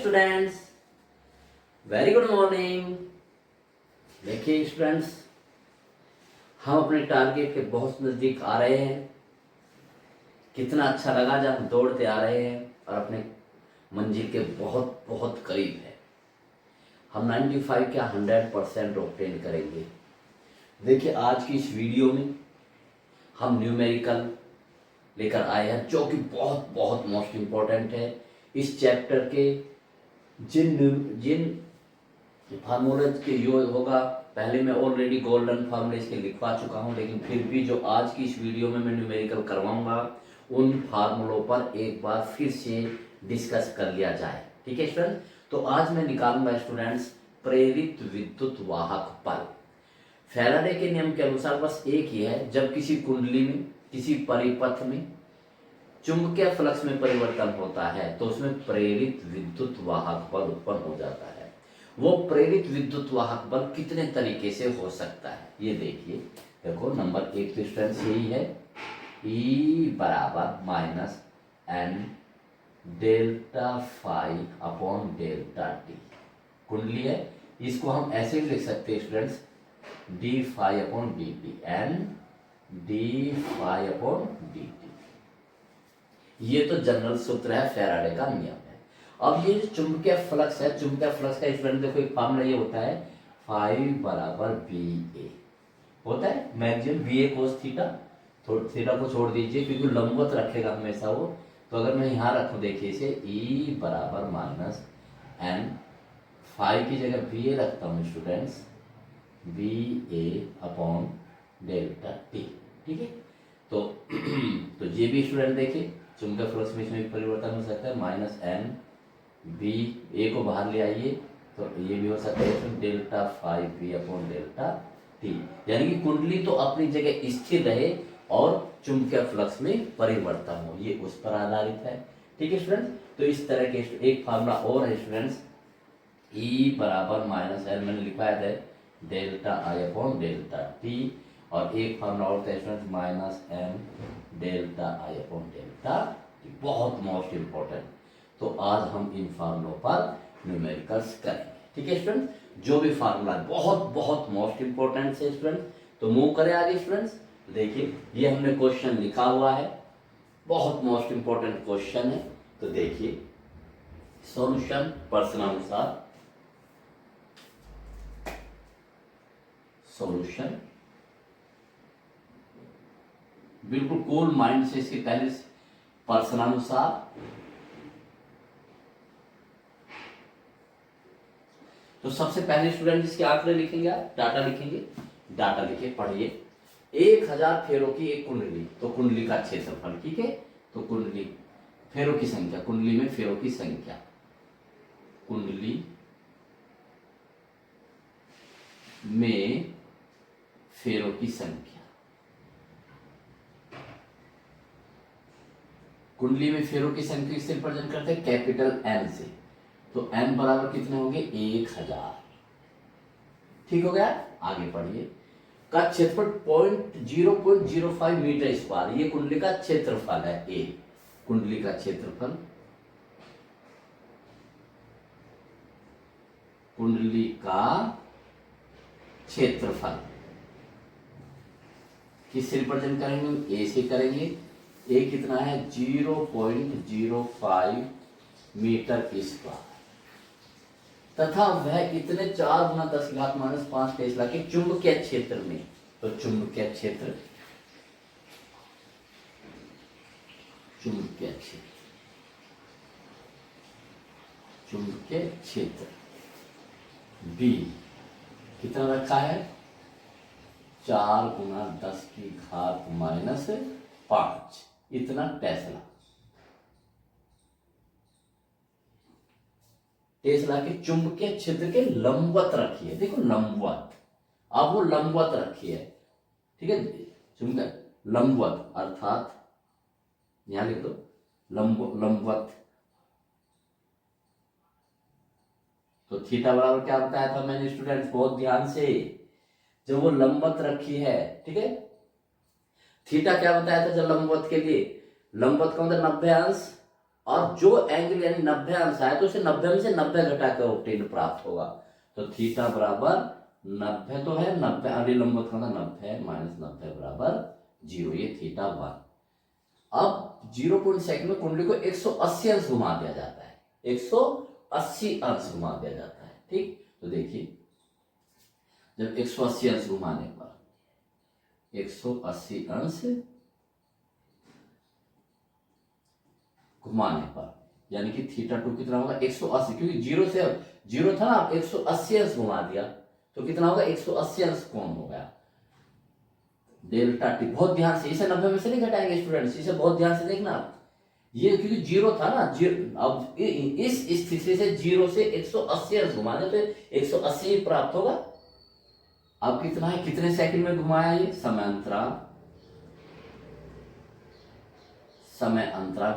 Students, very good morning. देखिए students, हम अपने टारगेट के बहुत नज़दीक आ रहे हैं। कितना अच्छा लगा जब हम दौड़ते आ रहे हैं और अपने मंजिल के बहुत बहुत करीब है। हम 95 क्या 100% ऑब्टेन करेंगे। देखिए आज की इस वीडियो में हम न्यूमेरिकल लेकर आए हैं जो कि बहुत बहुत मोस्ट इम्पोर्टेंट है। इस चैप्टर के जिन जिन फार्मूलेज के यूज होगा, पहले मैं ऑलरेडी गोल्डन फार्मूले के लिखवा चुका हूं, लेकिन फिर भी जो आज की इस वीडियो में मैं न्यूमेरिकल करवाऊंगा उन फार्मूलों पर एक बार फिर से डिस्कस कर लिया जाए। ठीक है स्टूडेंट, तो आज मैं निकालूंगा स्टूडेंट्स प्रेरित विद्युत वाहक बल। फैराडे के नियम के अनुसार बस एक ही है, जब किसी कुंडली में किसी परिपथ में चुंबकीय फ्लक्स में परिवर्तन होता है तो उसमें प्रेरित विद्युत वाहक बल उत्पन्न हो जाता है। वो प्रेरित विद्युत वाहक बल कितने तरीके से हो सकता है ये देखिए। देखो नंबर एक तो स्टूडेंट्स यही है, E बराबर minus N delta phi upon delta T. कुंडली है, इसको हम ऐसे भी लिख सकते हैं students, D phi upon D T, N D phi upon D T. ये तो जनरल सूत्र है, फैराडे का नियम है। अब ये चुंबकीय फ्लक्स है, चुंबकीय फ्लक्स का स्टूडेंट देखो एक फॉर्मूला ये होता है, फाई बराबर बी ए होता है maximum B A cos theta. Theta को छोड़ दीजिए क्योंकि लंबवत रखेगा हमेशा वो। तो अगर मैं यहाँ रखूँ देखिए इसे, ई बराबर माइनस एन, फाई की जगह बी ए रखता हूँ स्टूडेंट्स, बी ए अपॉन डेल्टा टी। ठीक है, तो ये भी स्टूडेंट देखिए चुंबकीय फ्लक्स में इसमें परिवर्तन हो सकता है, माइनस एन बी, ए को बाहर ले आइए तो ये भी हो सकता है delta phi B upon delta T. यानी कि कुंडली तो अपनी जगह स्थिर रहे और चुंबकीय फ्लक्स में परिवर्तन हो, ये उस पर आधारित है। ठीक है स्टूडेंट्स, तो इस तरह के एक फार्मूला और है स्टूडेंट्स, ई बराबर माइनस एन मैंने लिखवाया था delta I upon delta T, और एक फार्मूला और था students minus N delta I upon delta T, बहुत मोस्ट इंपॉर्टेंट। तो आज हम इन फार्मूलों पर न्यूमेरिकल्स करेंगे। ठीक है स्टूडेंट, जो भी फार्मूला बहुत बहुत मोस्ट इंपॉर्टेंट है स्टूडेंट। तो मूव करें आगे स्टूडेंट्स। देखिए ये हमने क्वेश्चन लिखा हुआ है, बहुत मोस्ट इंपॉर्टेंट क्वेश्चन है। तो देखिए सॉल्यूशन प्रश्नानुसार, सॉल्यूशन बिल्कुल कूल माइंड से इसके पहले प्रश्नानुसार। तो सबसे पहले स्टूडेंट इसके आंकड़े लिखेंगे, आप डाटा लिखेंगे, डाटा लिखे पढ़िए। 1000 फेरों की एक कुंडली, तो कुंडली का क्षेत्रफल। ठीक है, तो कुंडली फेरों की संख्या, कुंडली में फेरों की संख्या, कुंडली में फेरों की संख्या, कुंडली में फेरों की संख्या किससे रिप्रेजेंट करते हैं, कैपिटल एन से। तो एन बराबर कितने होंगे, 1000। ठीक हो गया, आगे पढ़िए। का क्षेत्रफल 0.05 मीटर स्क्वायर, ये कुंडली का क्षेत्रफल है। ए कुंडली का क्षेत्रफल, कुंडली का क्षेत्रफल किससे रिप्रेजेंट करेंगे, ए से करेंगे। ए कितना है, 0.05 मीटर स्क्वायर, तथा वह इतने 4 गुना 10⁻⁻5 टेस्ला के चुंबकीय क्षेत्र में। तो चुंबकीय क्षेत्र, चुंबकीय क्षेत्र, चुंबकीय क्षेत्र बी कितना रखा है, 4 गुना 10⁻⁻5 इतना टेस्ला। टेस्ला के चुंबकीय क्षेत्र के लंबवत रखिए, देखो लंबवत, अब वो लंबवत रखिए। ठीक है, चुंबकीय लंबवत अर्थात यहां लिख दो लंबवत। तो थीटा बराबर क्या बताया था मैंने स्टूडेंट्स, बहुत ध्यान से, जब वो लंबवत रखी है। ठीक है, थीटा क्या बताया था जब लंबवत के लिए, लंबवत का मतलब 90 अंश और जो एंगल यानी 90 अंश है तो उसे 90 में से 90 घटा कर ऑब्टेन प्राप्त होगा। तो थीटा बराबर 90 तो है, 90 अगली लंबवत का 90 माइनस 90 बराबर 0, ये थीटा 1। अब 0.2 में कुंडली को 180 अंश घुमा दिया जाता है, 180 अंश घुमा दिया जाता है। ठीक, तो देखिए जब 180 अंश घुमाने पर 180 अंश घुमाने पर यानी कि थीटा 2 कितना होगा 180, क्योंकि जीरो से जीरो था ना, 180 अंश घुमा दिया तो कितना होगा 180 अंश कोण हो गया डेल्टा टी। बहुत ध्यान से, इसे 90 में से नहीं घटाएंगे स्टूडेंट्स, इसे बहुत ध्यान से देखना। ये क्योंकि जीरो था ना, अब इस स्थिति से जीरो से 180 अंश घुमाने तो 180 प्राप्त होगा। अब कितना है, कितने सेकंड में घुमाया ये, समय अंतराल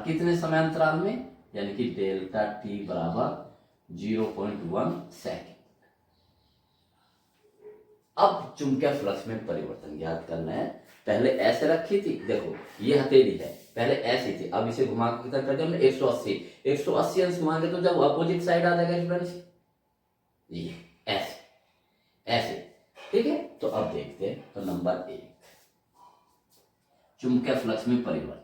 कितने समय अंतराल में, यानी कि डेल्टा टी बराबर 0.1 सेकंड। अब चुंबकीय फ्लक्स में परिवर्तन ज्ञात करना है। पहले ऐसे रखी थी, देखो ये हथेली है, पहले ऐसी थी, अब इसे घुमा के कितना कर दिया हमने 180 अंश घुमाएंगे तो जब अपोजिट साइड आ जाएगा स्टूडेंट्स, ये ऐसे। ठीक है, तो अब देखते हैं। तो नंबर 1 चुंबकीय फ्लक्स में परिवर्तन।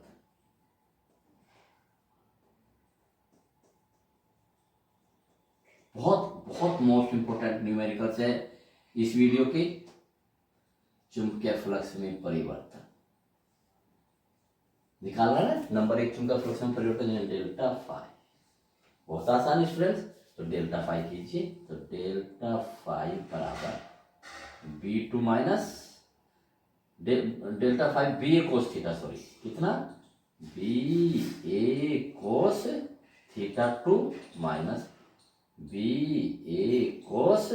बहुत बहुत मोस्ट इंपोर्टेंट न्यूमेरिकल्स है इस वीडियो की। चुंबकीय फ्लक्स में परिवर्तन निकालना है। नंबर 1 चुंबकीय फ्लक्स में परिवर्तन डेल्टा फाई, बहुत आसान स्टूडेंट्स। तो डेल्टा फाई कीजिए, तो डेल्टा फाई बराबर B2 minus delta phi B A cos theta, sorry कितना BA cos theta 2 minus BA cos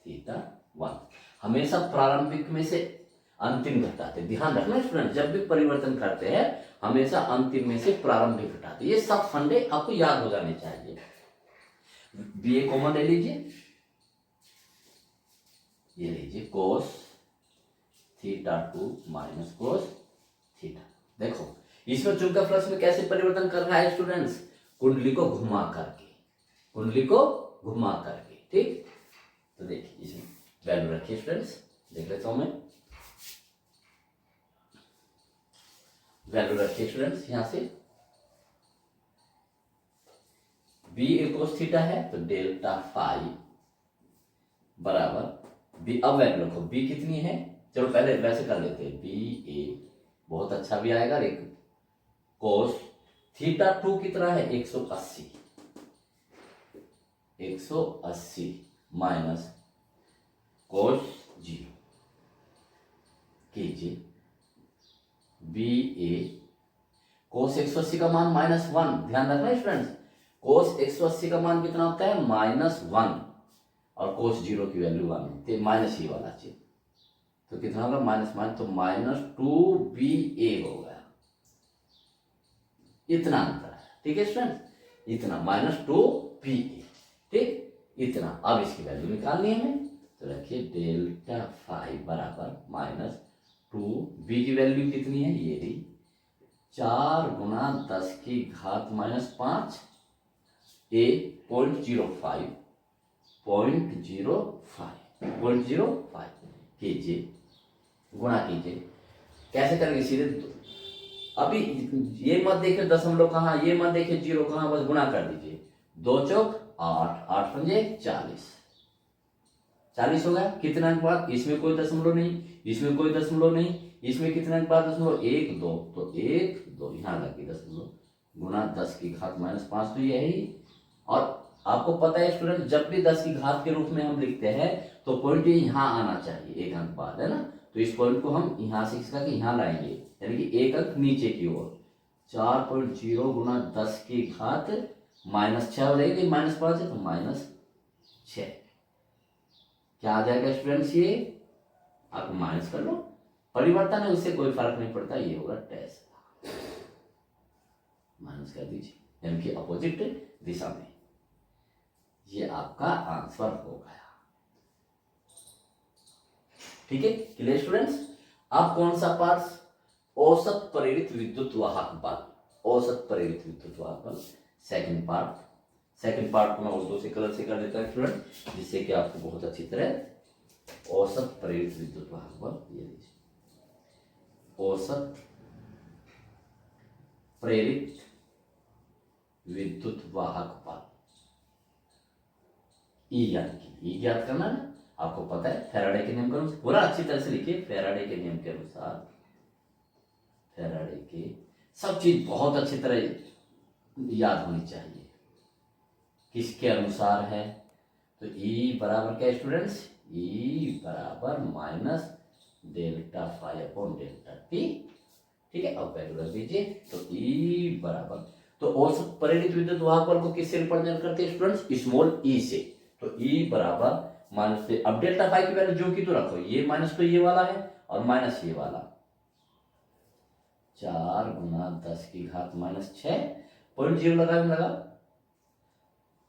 theta 1। हमेशा प्रारंभिक में से अंतिम घटाते, ध्यान रखना स्टूडेंट, जब भी परिवर्तन करते हैं हमेशा अंतिम में से प्रारंभिक घटाते। ये सब फंडे आपको याद हो जाने चाहिए। BA कॉमन ले लीजिए, ये लीजिए कोस थीटा 2 माइनस कोस थीटा। देखो इसमें चुंबकीय फ्लक्स में कैसे परिवर्तन कर रहा है स्टूडेंट्स, कुंडली को घुमा करके, ठीक। तो देखिए इसमें वैल्यू रखिए स्टूडेंट्स, देख लेता हूं मैं, वैल्यू रखिए स्टूडेंट्स। यहां से बी ए कोस थीटा है तो डेल्टा फाई बराबर बी, अब वैल्यू रखो बी कितनी है, चलो पहले वैसे कर लेते हैं, बी ए बहुत अच्छा भी आएगा, लेकिन कोस थीटा 2 कितना है 180 माइनस कोस 0 कीजिए, बी ए कोस 180 का मान -1, ध्यान रखना स्टूडेंट्स, कोस 180 का मान कितना होता है -1 और कोस 0 की वैल्यू 1 होती है, माइनस ही वाला चीज, तो कितना होगा माइनस तो -2BA हो गया। इतना अंतर है, ठीक है स्टूडेंट, इतना -2BA, ठीक, इतना। अब इसकी वैल्यू निकालनी है हमें, तो रखिए डेल्टा फाई बराबर -2B की वैल्यू कितनी है, ये रही 4 गुना 10 की घात -5 A 0.05 कीजिए, गुणा कीजिए। कैसे करेंगे, सीधे अभी ये मत देखिए दशमलव कहाँ, ये मत देखिए जीरो कहाँ, बस गुणा कर दीजिए। 2 चौक 8, 8 पंजे 40 हो गया। कितना के बाद, इसमें कोई दशमलव नहीं, इसमें कोई दशमलव नहीं, इसमें कितना के बाद दशमलव 1 2, तो 1 2 यहाँ लगी दशमलव, गुणा 10 की घात -5, तो यही। और आपको पता है स्टूडेंट, जब भी 10 की घात के रूप में हम लिखते हैं तो पॉइंट यहाँ आना चाहिए, एक अंक बाद, है ना। तो इस पॉइंट को हम यहाँ से इसका यहाँ लाएंगे, यानी कि एक अंक नीचे की ओर। 4.0 गुना 10 की घात -6 हो जाएगी, -5 है तो -6। क्या आ जाएगा स्टूडेंट्स, ये आप माइनस कर लो, परिवर्तन है उससे कोई फर्क नहीं पड़ता, ये होगा टेस्ट, माइनस कर दीजिए, यानी कि अपोजिट दिशा में। ये आपका आंसर हो गया, ठीक है, क्लियर स्टूडेंट्स। आप कौन सा पार्ट, औसत प्रेरित विद्युत वाहक बल, औसत प्रेरित विद्युत वाहक बल सेकंड पार्ट को मैं उर्दू से कलर से कर देता हूँ स्टूडेंट, जिससे कि आपको बहुत अच्छी तरह औसत प्रेरित विद्युत वाहक बल, ये लीजिए औसत प्रेरित विद्युत वाहक बल, ई ज्ञात करना है। आपको पता है फैराडे के नियम के अनुसार, पूरा अच्छी तरह से लिखिए, फैराडे के नियम के अनुसार, फैराडे के सब चीज बहुत अच्छी तरह याद होनी चाहिए। किसके अनुसार है? तो E बराबर क्या स्टूडेंट्स? E बराबर minus delta phi upon delta T. ठीक है, अब वैल्यू रख दीजिए। तो E बराबर, तो औसत प्रेरित विद्युत वाहक बल को किससे रिप्रेजेंट करते हैं स्टूडेंट्स? स्मॉल e से। तो E बराबर माइनस, अब डेल्टा फाई की वैल्यू जो की तो रखो, ये माइनस तो ये वाला है और माइनस ये वाला, 4 गुना 10 की घात माइनस 6 0.0 लगा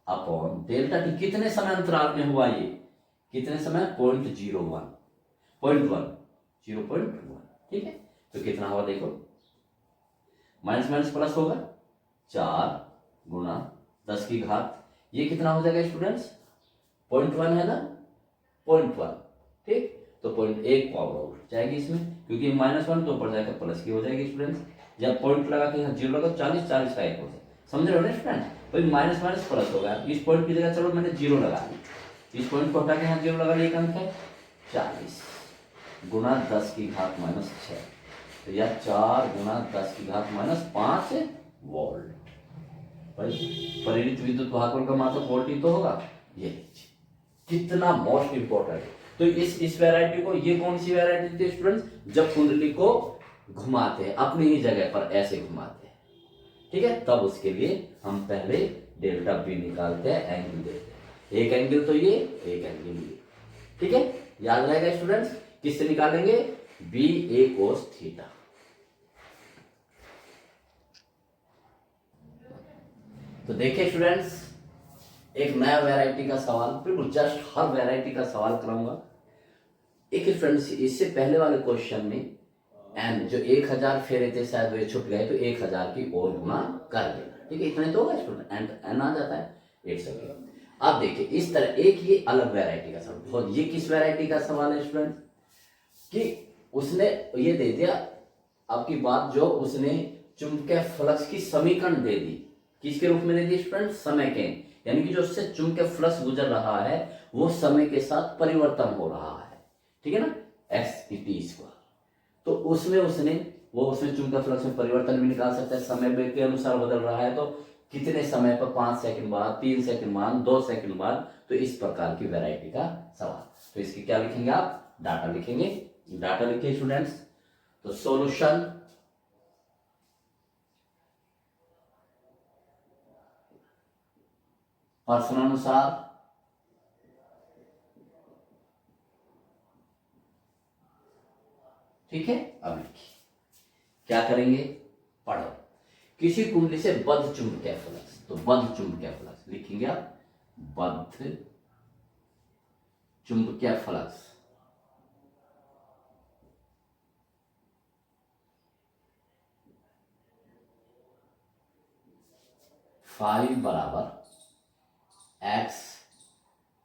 अपॉन डेल्टा टी। कितने समय अंतराल में हुआ ये? कितने समय? 0.1 0.1। ठीक है, तो कितना हुआ देखो, माइनस माइनस प्लस होगा, 4 गुना 10 की घात, ये कितना हो जाएगा स्टूडेंट्स? 0.1 है ना, 0.1। ठीक, तो 0.1 पावर आउट जाएगी इसमें, क्योंकि -1 तो ऊपर जाएगा प्लस की हो जाएगी स्टूडेंट्स। जब पॉइंट लगा के यहाँ 0 लगा, 40 40 का 1 हो जाए, समझ रहे हो ना स्टूडेंट? भाई माइनस माइनस प्लस होगा, इस पॉइंट की जगह चलो मैंने 0 लगा दी, इस पॉइंट को हटा के यहाँ 0 लगा लिया, एक अंक है 40 गुना 10 की घात माइनस 6, तो यह 4 गुना 10 की घात माइनस 5 वोल्ट। भाई प्रेरित विद्युत वाहक बल का मात्रक वोल्ट ही तो होगा। ये कितना मोस्ट इंपॉर्टेंट। तो इस वैरायटी को, ये कौन सी वैरायटी थी स्टूडेंट्स? जब कुंडली को घुमाते हैं अपनी ही जगह पर ऐसे घुमाते हैं, ठीक है, तब उसके लिए हम पहले डेल्टा बी निकालते हैं, एंगल देते हैं। एक एंगल तो ये, एक एंगल ये। ठीक है, याद रहेगा स्टूडेंट्स, किससे निकालेंगे? B A cos theta. तो देखिए स्टूडेंट्स, एक नया वैरायटी का सवाल, बिल्कुल जस्ट हर वैरायटी का सवाल कराऊंगा। एक स्टूडेंट्स, इससे पहले वाले क्वेश्चन में एन जो 1000 फेरे थे शायद वे छुट गए, तो 1000 की और गुना कर देना। ठीक है, इतना ही तो होगा स्टूडेंट, एन आ जाता है 100। अब देखिए इस तरह एक ये अलग वैरायटी का सवाल, बहुत, ये किस वैरायटी का सवाल है स्टूडेंट? कि उसने ये दे दिया आपकी बात, जो उसने चुंबकीय फ्लक्स की समीकरण दे दी, किसके रूप में दे दी स्टूडेंट? समय के, यानी कि जो उससे चुंबकीय फ्लक्स गुजर रहा है वो समय के साथ परिवर्तन हो रहा है। ठीक है ना, x t²। तो उसमें उसने चुंबकीय फ्लक्स में परिवर्तन भी निकाल सकता है, समय के अनुसार बदल रहा है तो कितने समय पर, 5 सेकंड बाद, 3 सेकंड बाद, 2 सेकंड बाद। तो इस प्रकार की वैरायटी का सवाल। तो इसके क्या लिखेंगे आप? डाटा लिखेंगे। डाटा लिखिए स्टूडेंट्स। तो सॉल्यूशन प्रश्नानुसार ठीक है। अब लिखिए क्या करेंगे, पढ़ो। किसी कुंडली से बद्ध चुंबकीय फ्लक्स, तो बद्ध चुंबकीय फ्लक्स लिखेंगे आप, बद्ध चुंबकीय फ्लक्स फाई बराबर x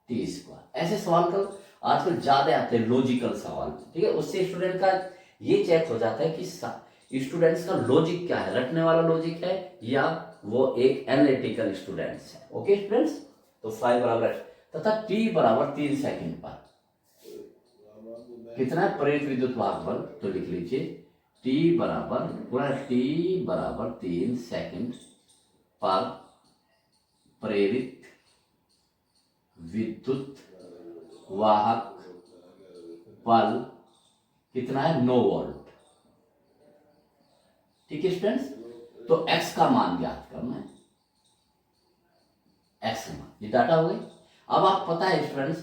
t²। ऐसे सवाल का आजकल ज्यादा आते हैं, लॉजिकल सवाल। ठीक है, उससे स्टूडेंट का ये चेक हो जाता है कि स्टूडेंट्स का लॉजिक क्या है, रटने वाला लॉजिक है या वो एक एनालिटिकल स्टूडेंट्स है। ओके स्टूडेंट्स, तो फाई बराबर तथा t बराबर 3 सेकंड पर कितना है प्रेरित विद्युत वाहक बल? तो लिख लीजिए t बराबर, पूरा t बराबर 3 सेकंड पर प्रेरित विद्युत वाहक बल कितना है? 9 वोल्ट। ठीक है स्टूडेंट्स, तो x का मान ज्ञात करना है, x का मान, ये डाटा हो गई। अब आप पता है स्टूडेंट्स,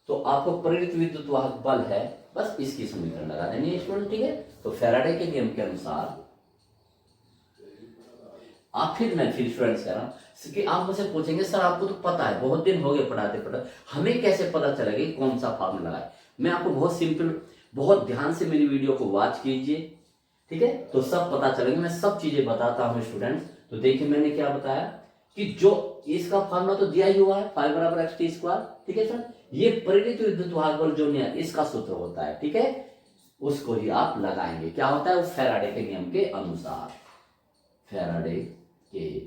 तो आपको प्रेरित विद्युत वाहक बल है, बस इसकी समीकरण लगा देनी है स्टूडेंट। ठीक है, तो फैराडे के नियम के अनुसार आप मैं फिर स्टूडेंट्स कह रहा हूं कि आप मुझसे पूछेंगे सर आपको तो पता है, बहुत दिन हो गए पढ़ाते पढ़ाते, हमें कैसे पता चलेगा कौन सा फार्मूला है? मैं आपको बहुत सिंपल, बहुत ध्यान से मेरी वीडियो को वॉच कीजिए, ठीक है, तो सब पता चलेगा। मैं सब चीजें बताता हूं स्टूडेंट्स। तो देखिए मैंने क्या बताया कि जो इसका फॉर्मूला तो दिया ही हुआ है, फाइव बराबर एक्स टी स्क्वायर, ठीक है सर। ये प्रेरित विद्युत वाहक बल जो नियम इसका सूत्र होता है, ठीक है, उसको ही आप लगाएंगे। क्या होता है वो फैराडे के नियम के अनुसार, फैराडे के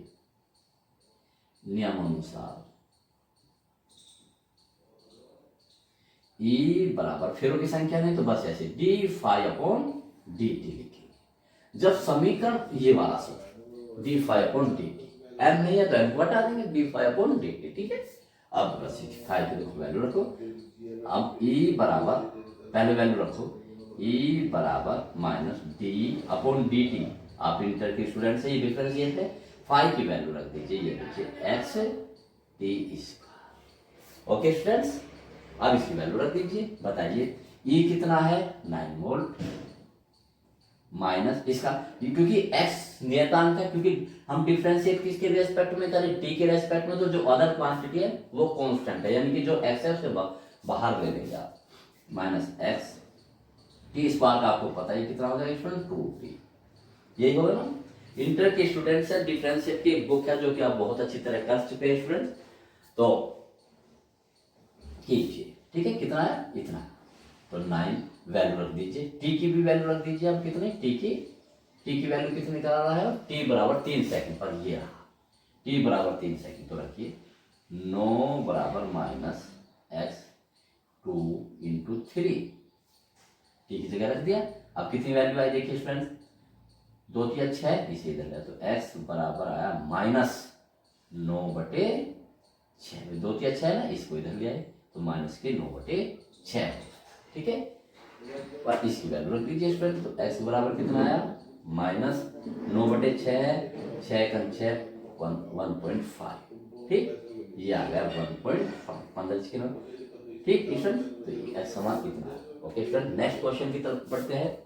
नियम अनुसार E बराबर फेरो की संख्या नहीं तो बस ऐसे D phi upon D T लिखेंगे। जब समीकरण ये वाला सूत्र D phi upon D T, M नहीं है तो एम को हटा देंगे, D phi upon D T, ठीक है। अब बस फाइव की वैल्यू रखो। अब E बराबर पहले वैल्यू रखो, E बराबर minus D upon D T, आप इंटर के स्टूडेंट से ये डिफरेंशिएट है, फाइव की वैल्यू रख दीजिए, ये लीजिए x T square. Okay students, अब इसकी वैल्यू रख दीजिए, बताइए E कितना है 9 वोल्ट माइनस इसका, क्योंकि x नियतांक है, क्योंकि हम डिफरेंशिएट किसके रेस्पेक्ट में करें, t के रेस्पेक्ट में, तो जो अदर क्वांटिटी है वो कांस्टेंट है, यानी कि जो x है उससे बाहर ले लेंगे आप, माइनस एक्स टी स्क्वायर का आपको पता ही कितना हो जाएगा स्टूडेंट 2t, यही होगा ना। इंटर के स्टूडेंट से डिफरेंशिएट की बुक है जो कि आप बहुत अच्छी तरह कर चुके हैं स्टूडेंट, तो कीजिए, ठीक है। कितना है इतना, तो 9 वैल्यू रख दीजिए, टी की भी वैल्यू रख दीजिए। अब कितने टी की वैल्यू कितनी निकाल रहा है, टी बराबर 3 सेकंड पर, ये रहा टी बराबर 3 सेकंड, तो रखिए 9 बराबर माइनस एक्स 2 इंटू 3, टी की जगह रख दिया। अब कितनी वैल्यू आई देखिए स्टूडेंट, 2 3 6, इसे इधर लिया तो एक्स बराबर आया माइनस 9/6, 2 3 6 है ना, इसको इधर लिया है तो माइनस के 9/6, ठीक है। और इसकी वैल्यू रख दीजिए स्टूडेंट, तो x बराबर कितना आया माइनस 9/6, 6 1.5, ठीक, ये आ गया 1.5, 15 के नंबर, ठीक स्टूडेंट, तो ये x समान कितना है। ओके स्टूडेंट, नेक्स्ट क्वेश्चन की तरफ बढ़ते हैं।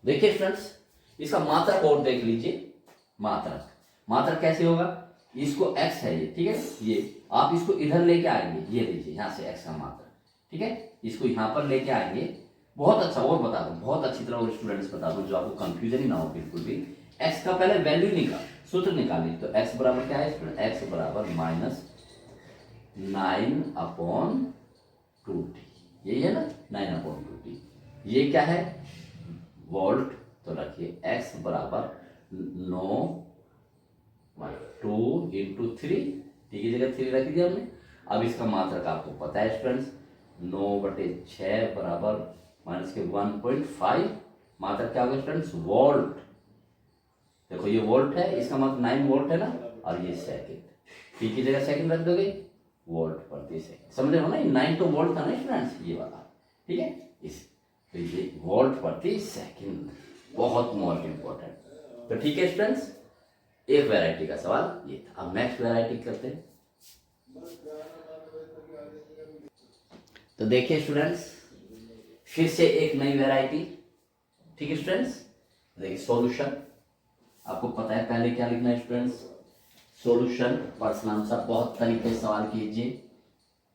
देखिए स्टूडेंट्स, इसका मात्रक और देख लीजिए, मात्रक कैसे होगा, इसको x है ये, ठीक है, ये आप इसको इधर लेके आएंगे, ये लीजिए यहाँ से x का मात्रक, ठीक है, इसको यहाँ पर लेके आएंगे। बहुत अच्छा, और बता दूं बहुत अच्छी तरह, और स्टूडेंट्स बता दूं जो आपको कंफ्यूजन ही ना हो बिल्कुल भी, x का पहले वैल्यू निकाल, सूत्र निकालिए, तो x बराबर क्या है स्टूडेंट, x बराबर माइनस 9/2t, यही है ना 9/2t, ये क्या है वोल्ट, तो रखिए x बराबर 2 इंटू 3, टी की जगह 3 रख दिया हमने। अब इसका मात्रक आपको पता है स्टूडेंट्स, 9/6 बराबर माइनस के 1.5, मात्रक क्या होगा स्टूडेंट्स वोल्ट, देखो ये वोल्ट है, इसका मतलब 9 वोल्ट है ना, और ये सेकंड, टी की जगह सेकंड रख दोगे, वोल्ट प्रति सेकंड, समझ रहे हो ना, 9 तो वोल्ट था ना स्टूडेंट्स, ये वाला, ठीक है, इस तो ये वोल्ट प्रति सेकंड, बहुत मोस्ट इंपॉर्टेंट। तो ठीक है स्टूडेंट्स, एक वैरायटी का सवाल ये था। अब नेक्स्ट वैरायटी करते हैं। तो देखिए स्टूडेंट्स, फिर से एक नई वैरायटी, ठीक है स्टूडेंट्स, देखिए सॉल्यूशन, आपको पता है पहले क्या लिखना है स्टूडेंट्स, सॉल्यूशन प्रश्नानुसार, बहुत तरीके से सवाल कीजिए,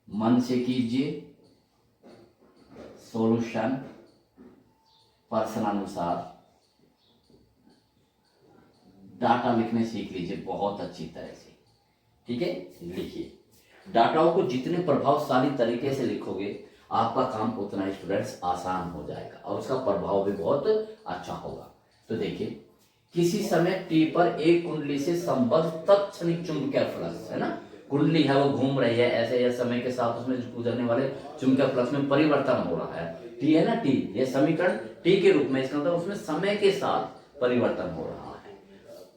मन से कीजिए, सॉल्यूशन प्रश्नानुसार डाटा लिखने सीख लीजिए बहुत अच्छी तरह से, ठीक है। लिखिए, डाटाओं को जितने प्रभावशाली तरीके से लिखोगे आपका काम उतना स्टूडेंट्स आसान हो जाएगा और उसका प्रभाव भी बहुत अच्छा होगा। तो देखिए, किसी समय टी पर एक कुंडली से संबद्ध तत्क्षणिक चुंबकीय फ्लक्स है ना, कुंडली है वो घूम रही है ऐसे, या समय के साथ उसमें गुजरने वाले चुंबकीय फ्लक्स में परिवर्तन हो रहा है, टी है ना, टी, ये समीकरण टी के रूप में, इसका मतलब उसमें समय के साथ परिवर्तन हो रहा है।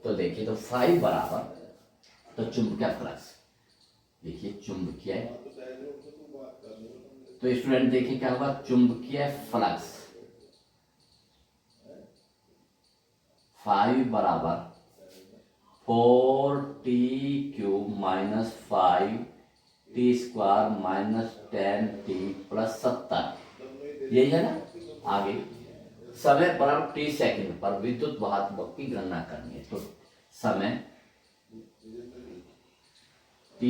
तो देखिए, तो 5 बराबर, तो चुंबकीय फ्लक्स, देखिए चुंबकीय, तो स्टूडेंट देखिए क्या होगा, चुंबकीय फ्लक्स 5 बराबर 4t³ minus 5t² minus 10t plus 70, यही है ना। आगे समय बराबर t सेकंड पर विद्युत वाहक बल की गणना करनी है, तो समय t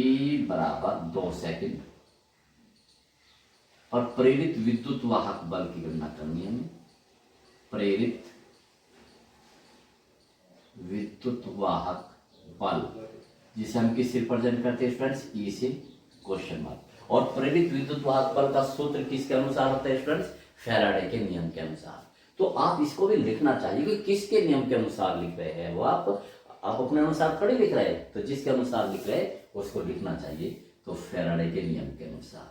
बराबर 2 सेकंड और प्रेरित विद्युत वाहक बल की गणना करनी है हमें, प्रेरित विद्युत विद्युत वाहक बल, जिसे हम किससे रिप्रेजेंट करते हैं स्टूडेंट्स, ई से क्वेश्चन मार्क। और प्रेरित विद्युत वाहक बल का सूत्र किसके अनुसार होता है स्टूडेंट्स, फैराडे के नियम के अनुसार। तो आप इसको भी लिखना चाहिए कि किसके नियम के अनुसार लिख रहे हैं, वो आप अपने अनुसार थोड़ी लिख रहे हैं, तो जिसके अनुसार लिख रहे हैं उसको लिखना चाहिए। तो फैराडे के नियम के अनुसार,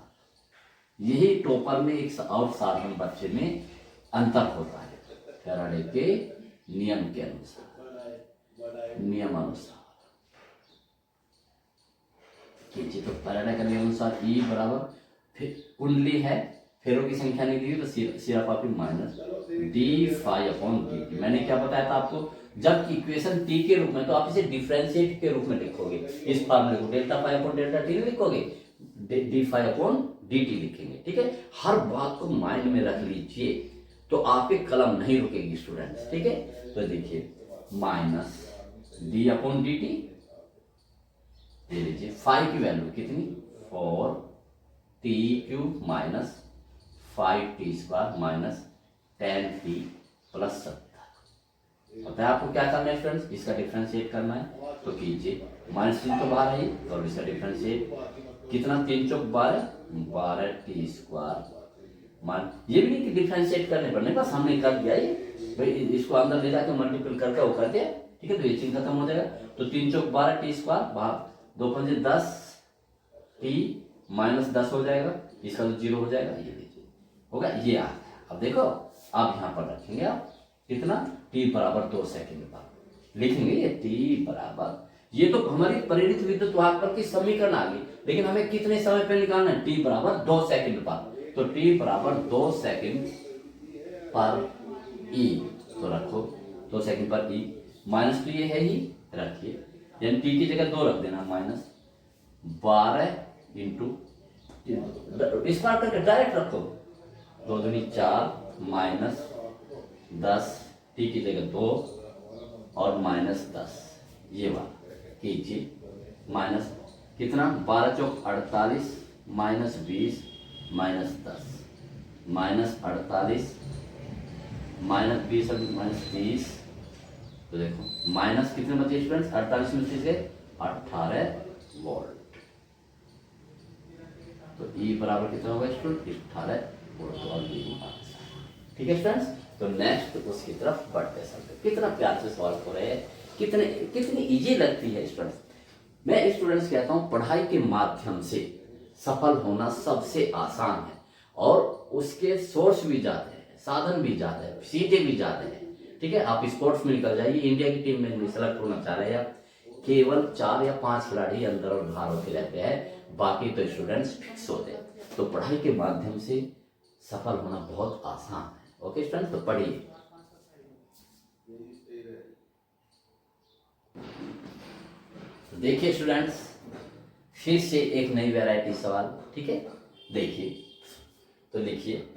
यही टॉपर में एक और साधारण बच्चे में अंतर होता है। फैराडे के नियम के अनुसार, नियमानुसार कीजिए। तो फैराडे का नियम अनुसार ई बराबर, फिर कुंडली है, फेरों की संख्या नहीं दी तो सिर्फ आपकी minus D phi upon D. मैंने क्या बताया था आपको, जब इक्वेशन टी के रूप में तो आप इसे डिफरेंशिएट के रूप में लिखोगे, इस फॉर्मूले को delta phi upon delta T लिखोगे, D phi upon D T लिखेंगे, ठीक है। हर बात को माइंड में रख लीजिए, तो आपकी कलम नहीं रुकेगी स्टूडेंट्स, ठीक है। तो देखिए minus D upon D T दे लीजिए, फाई की वैल्यू कितनी 4 T cube minus 5t square minus 10t plus 70। पता है आपको क्या करना है स्टूडेंट्स, इसका डिफरेंशिएट करना है, तो कीजिए। माइनस चिन्ह तो बाहर है और इसका डिफरेंशिएट कितना, 3 चौक 12t स्क्वायर मान, ये भी नहीं कि डिफरेंशिएट करने पड़ने, बस हमने कर दिया ये भाई, इसको अंदर ले जाकर मल्टीपल करके वो कर दिया, ठीक है। तो ये चिन्ह खत्म हो जाएगा, तो 3 चौक 12t स्क्वायर बाहर 2 पंजे 10 t माइनस 10 हो जाएगा, इसका तो 0 हो जाएगा, ये लीजिए होगा, ये आ गया। अब देखो, अब यहाँ पर रखेंगे आप कितना, t बराबर 2 सेकंड पर लिखेंगे ये t बराबर, ये तो हमारी प्रेरित विद्युत वाहक बल की समीकरण आ गई, लेकिन हमें कितने समय पे निकालना है, t बराबर 2 सेकंड पर। तो t बराबर 2 सेकंड पर e, तो रखो 2 सेकंड पर e, माइनस तो ये है ही, रखिए, यानी t की जगह 2 रख देना, माइनस 12 इंटू इस बार करके डायरेक्ट रखो, 2 दूनी 4 माइनस 10, टी की जगह 2 और माइनस 10, ये बात कीजिए, माइनस कितना 12 चौक 48 माइनस 20 माइनस 10 माइनस 48 माइनस 20 और माइनस 30, तो देखो माइनस कितने बचे स्टूडेंट्स, 48 में 30 गए 18 वोल्ट। तो E बराबर कितना होगा स्टूडेंट, 18 वोल्ट और यही आंसर, ठीक है स्टूडेंट्स। तो नेक्स्ट उसकी तरफ बढ़ते चलते, कितना प्यार से सवाल हो रहे हैं, कितनी इजी लगती है स्टूडेंट्स। मैं स्टूडेंट्स कहता हूँ पढ़ाई के माध्यम से सफल होना सबसे आसान है, और उसके सोर्स भी ज्यादा है, साधन भी ज्यादा है, सीटें भी ज्यादा है, ठीक है। आप स्पोर्ट्स में निकल जाइए, इंडिया की टीम में नहीं सेलेक्ट होना चाह रहे हैं आप, केवल 4 या 5 खिलाड़ी अंदर और बाहर होते रहते हैं, बाकी तो स्टूडेंट्स फिक्स होते हैं। तो पढ़ाई के माध्यम से सफल होना बहुत आसान है, ओके स्टूडेंट्स। तो पढ़िए, तो देखिए स्टूडेंट्स, फिर से एक नई वैरायटी सवाल, ठीक है। देखिए, तो लिखिए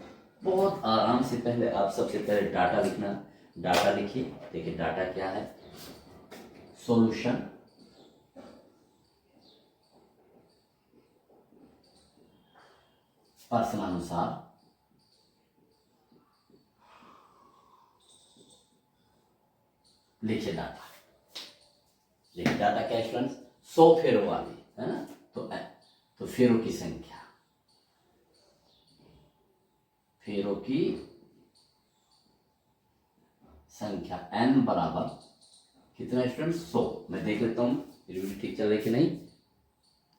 बहुत आराम से, पहले आप सबसे पहले डाटा लिखना, डाटा लिखिए। देखिए डाटा क्या है, सॉल्यूशन, प्रश्नानुसार, लिखिए डाटा। देखिए डाटा क्या स्टूडेंट्स, 100 फेरों वाली है ना, तो फेरों की संख्या, फेरों की संख्या n बराबर कितना स्टूडेंट, 100। मैं देख लेता हूँ बिल्कुल ठीक चल रही है कि नहीं,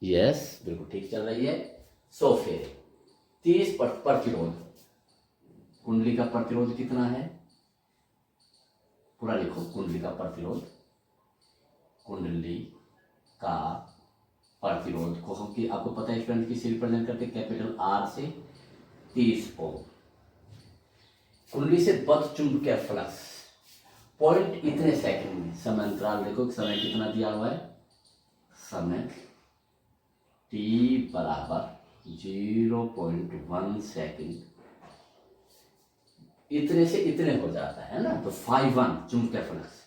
यस बिल्कुल ठीक चल रही है। 100 फेरे, 30 प्रतिरोध, कुंडली का प्रतिरोध कितना है, पूरा लिखो, कुंडली का प्रतिरोध, कुंडली का प्रतिरोध को हम की आपको पता है स्टूडेंट किससे रिप्रेजेंट करते, कैपिटल R से 30 ओम। कुंडली से बद्ध चुंबकीय फ्लक्स पॉइंट इतने सेकंड में, समय अंतराल देखो, समय कितना दिया हुआ है, समय t बराबर 0.1 सेकंड, इतने से इतने हो जाता है ना, तो 5-1 चुंबकीय फ्लक्स।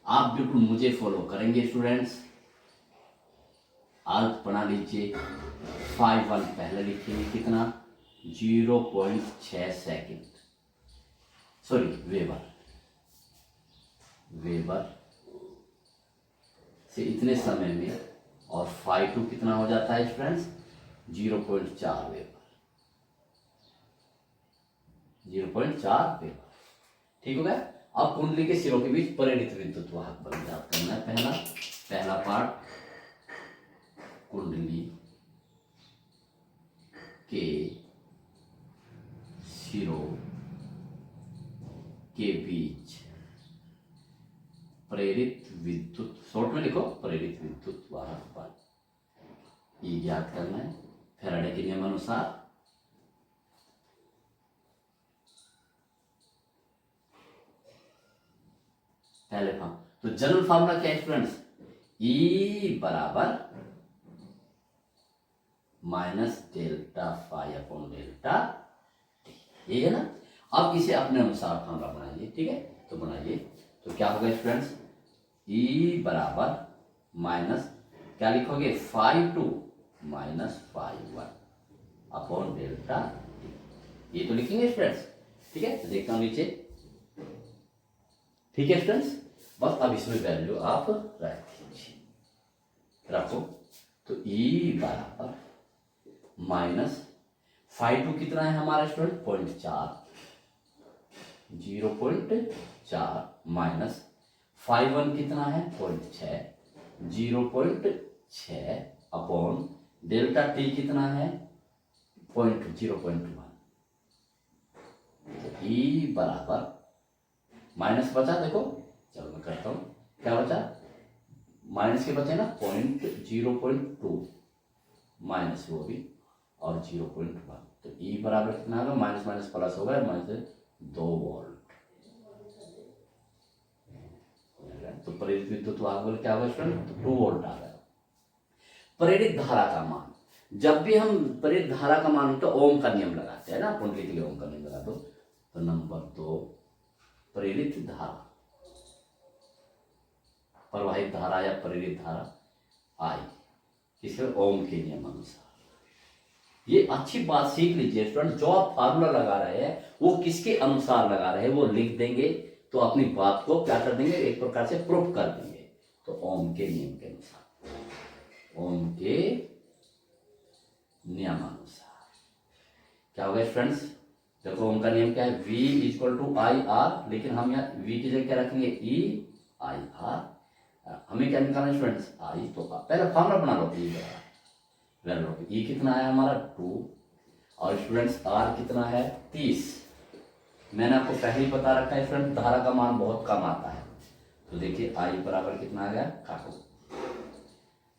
आप बिल्कुल मुझे फॉलो करेंगे स्टूडेंट्स, अर्थ बना लीजिए, 5-1 पहले लिखेंगे कितना, 0.6 सेकंड, सॉरी वेबर, वेबर से इतने समय में, और फाई टू कितना हो जाता है स्टूडेंट्स 0.4 वेबर, 0.4 वेबर। ठीक हो गया। अब कुंडली के सिरों के बीच प्रेरित विद्युत वाहक बल ज्ञात करना है। पहला पार्ट, कुंडली के सिरों के बीच प्रेरित विद्युत, शॉर्ट में लिखो प्रेरित विद्युत वाहक बल, ये ज्ञात करना है फैराडे के नियम अनुसार। पहले फॉर्म, तो जनरल फॉर्मूला क्या है स्टूडेंट्स, E बराबर minus delta phi upon delta T, ये है ना। अब इसे अपने अनुसार फॉर्मूला बनाइए। ठीक है, तो बनाइए। तो क्या होगा स्टूडेंट्स, E बराबर माइनस क्या लिखोगे, phi two minus phi one upon delta T, ये तो लिखेंगे स्टूडेंट्स। ठीक है, तो देखता हूं नीचे। ठीक है स्टूडेंट्स, बस अब इसमें वैल्यू आप रख दीजिए, रखो। तो E बराबर माइनस फाई टू कितना है हमारा स्टूडेंट 0.4, 0.4 माइनस फाई वन कितना है 0.6, 0.6 अपॉन डेल्टा टी कितना है 0.1। तो E बराबर माइनस बचा, देखो चलो मैं करता हूं, क्या बचा, माइनस के बचे ना 0.2 माइनस वो भी, और 0.1। तो E बराबर कितना होगा, माइनस माइनस प्लस होगा, माइनस 2 वोल्ट। तो प्रेरित विद्युत वाहक बल क्या होगा स्टूडेंट, तो 2 वोल्ट आ गया। प्रेरित धारा का मान, जब भी हम प्रेरित धारा का मान तो ओम का नियम लगाते हैं ना, कुंडली के लिए ओम का नियम लगा दो। तो नंबर 2, प्रेरित धारा, प्रवाहित धारा या प्रेरित धारा आई किसके, ओम के नियम अनुसार। ये अच्छी बात सीख लीजिए स्टूडेंट, जो आप फार्मूला लगा रहे हैं वो किसके अनुसार लगा रहे हैं वो लिख देंगे, तो अपनी बात को क्या कर देंगे, एक प्रकार से प्रूफ कर देंगे। तो ओम के नियम के अनुसार, ओम के नियमानुसार क्या होगा स्टूडेंट्स, देखो ओम का नियम क्या है, V equal to I R, लेकिन हम यहाँ V की जगह क्या रखेंगे, E आई आर। हमें क्या निकालना है स्टूडेंट्स, आई, तो पहले फॉर्मूला बना लो, E कितना है हमारा 2, और स्टूडेंट्स R कितना है 30। मैंने आपको पहले ही बता रखा है स्टूडेंट, धारा का मान बहुत कम आता है। तो देखिए I बराबर कितना आ गया, काटो,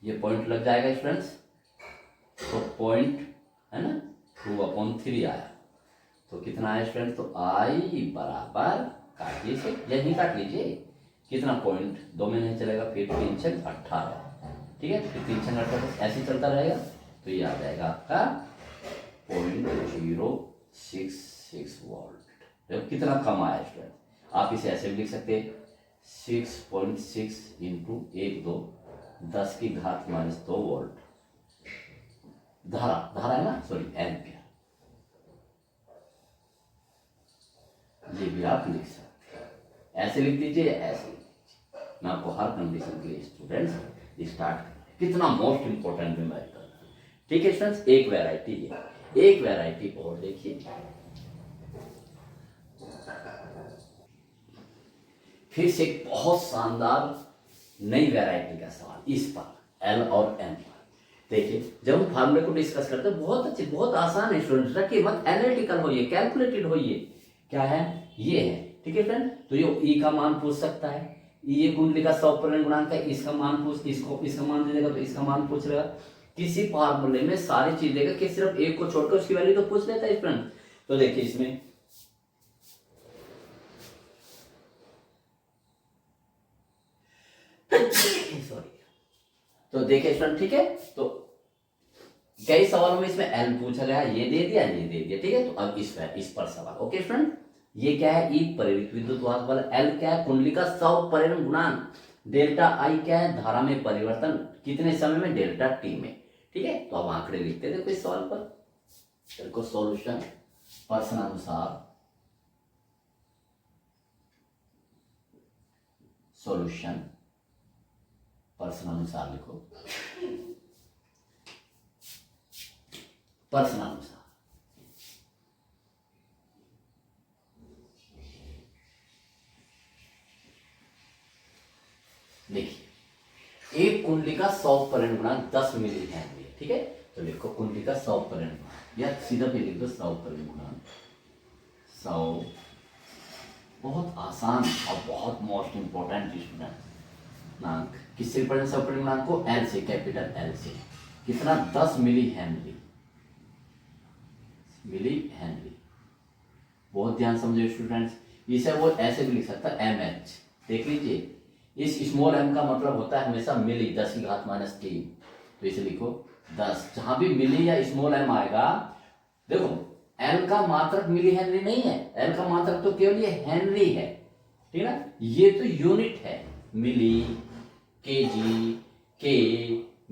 ये पॉइंट लग जाएगा स्टूडेंट्स, तो पॉइंट है ना 2/3 आया। तो कितना आया स्टूडेंट, तो I बराबर, काटिए से, यही काट लीजिए, कितना पॉइंट, 2 में नहीं चलेगा, फिर 3 6 18, ठीक है, फिर 3 6 18 ऐसे चलता रहेगा। तो ये आ जाएगा आपका 0.066 वोल्ट। देखो कितना कम आया स्टूडेंट। आप इसे ऐसे भी लिख सकते हैं, 6.6 इंटू 1 2 10 की घात -2 वोल्ट, धारा है ना, सॉरी एम्पियर, ये भी आप लिख सकते हैं। ऐसे लिख दीजिए, ऐसे लिख दीजिए। मैं आपको हर कंडीशन के लिए स्टूडेंट्स स्टार्ट कितना मोस्ट इंपॉर्टेंट न्यूमेरिकल। ठीक है स्टूडेंट्स, एक वैरायटी है, एक वैरायटी और देखिए, फिर से एक बहुत शानदार नई वैरायटी का सवाल इस पर, एल और एम पर। देखिए जब हम फार्मूले को डिस्कस करते हैं, बहुत अच्छे, बहुत आसान है स्टूडेंट्स, रखिए मत, एनालिटिकल होइए, कैलकुलेटेड होइए। क्या है, ये है, ठीक है फ्रेंड। तो ये ई का मान पूछ सकता है, ये कुंडली का 100% गुणांक है, इसका मान पूछ, इसको इसका मान दे देगा तो इसका मान पूछ लेगा। किसी फार्मूले में सारी चीज देगा कि सिर्फ एक को छोड़कर उसकी वैल्यू तो पूछ लेता है फ्रेंड। तो देखिए इसमें सॉरी, तो देखिए स्टूडेंट, ठीक है, तो कई सवालों में इसमें एल पूछा गया, ये दे दिया, ये दे दिया, ठीक है। तो अब इस पर सवाल, ओके स्टूडेंट, ये क्या है, ई प्रेरित विद्युत वाहक बल, एल क्या है, कुंडली का 100% गुणांक, डेल्टा आई क्या है, धारा में परिवर्तन कितने समय में, डेल्टा टी में, ठीक है। तो अब आंकड़े लिखते देखो इस सवाल पर, देखो सॉल्यूशन प्रश्नानुसार सॉल्यूशन प्रश्नानुसार लिखो, प्रश्नानुसार। देखिए एक कुंडली का 100 परिमाण 10 मिली हेनरी, ठीक है। तो लिखो कुंडली का 100 परिमाण, या सीधा पे लिख दो 100 परिमाण, 100। बहुत आसान और बहुत मोस्ट इंपॉर्टेंट स्टूडेंट। किससे पढ़े 100 परिमाण को? एल से, कैपिटल एल से। कितना? 10 मिली हेनरी, मिली हेनरी। बहुत ध्यान समझो स्टूडेंट्स। इसे वो ऐसे भी लिख सकता है एम एच। देख लीजिए, इस स्मॉल एम का मतलब होता है हमेशा मिली, 10 की घात -3। तो इसे लिखो 10। जहां भी मिली या स्मॉल एम आएगा, देखो एल का मात्रक मिली हेनरी नहीं है, एल का मात्रक तो केवल ये हेनरी है, ठीक है ना। ये तो यूनिट है, मिली, केजी, के,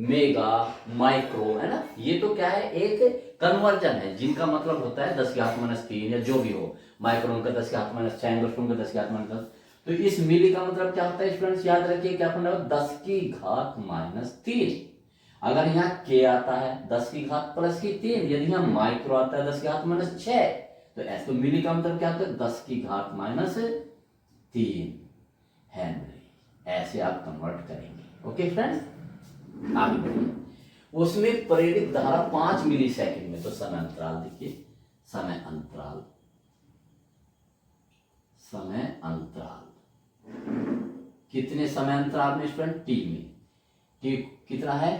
मेगा, माइक्रो, है ना। ये तो क्या है? एक कन्वर्जन है, जिनका मतलब होता है 10 की घात -3 या जो भी हो। माइक्रोन का 10 की घात -6, एंगस्ट्रोम का 10 की घात -10। तो इस मिली का मतलब क्या होता है स्टूडेंट्स? याद रखिए क्या पढ़ना है? 10 की घात -3। अगर यहाँ के आता है 10 की घात +3, यदि यहाँ माइक्रो आता है 10 की घात -6, तो ऐसे तो मिली का मतलब क्या होता है? 10 की घात -3 हेनरी। ऐसे आप कन्वर्ट करेंगे। ओके फ्रेंड्स, आगे बढ़िए। उसमें प्रेरित धारा 5 मिली सेकेंड में, तो समय अंतराल देखिए, समय अंतराल, समय अंतराल कितने समय अंतराल में स्टूडेंट? टी में। टी कितना है?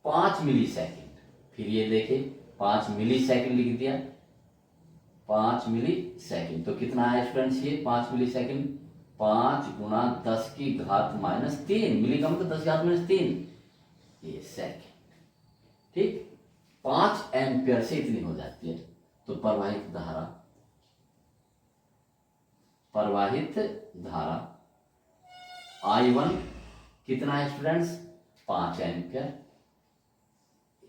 5 मिली सेकेंड। फिर ये देखिए 5 मिली सेकेंड लिख दिया, 5 मिली सेकेंड। तो कितना है स्टूडेंट्स? ये 5 मिली सेकेंड, 5 गुना 10 की घात -3। मिली का मतलब 10 की घात -3 ये सेकेंड, ठीक। 5 एम्पियर से इतनी हो जाती है। तो प्रवाहित धारा, प्रवाहित धारा I1 कितना है स्टूडेंट्स? 5 एम्पियर।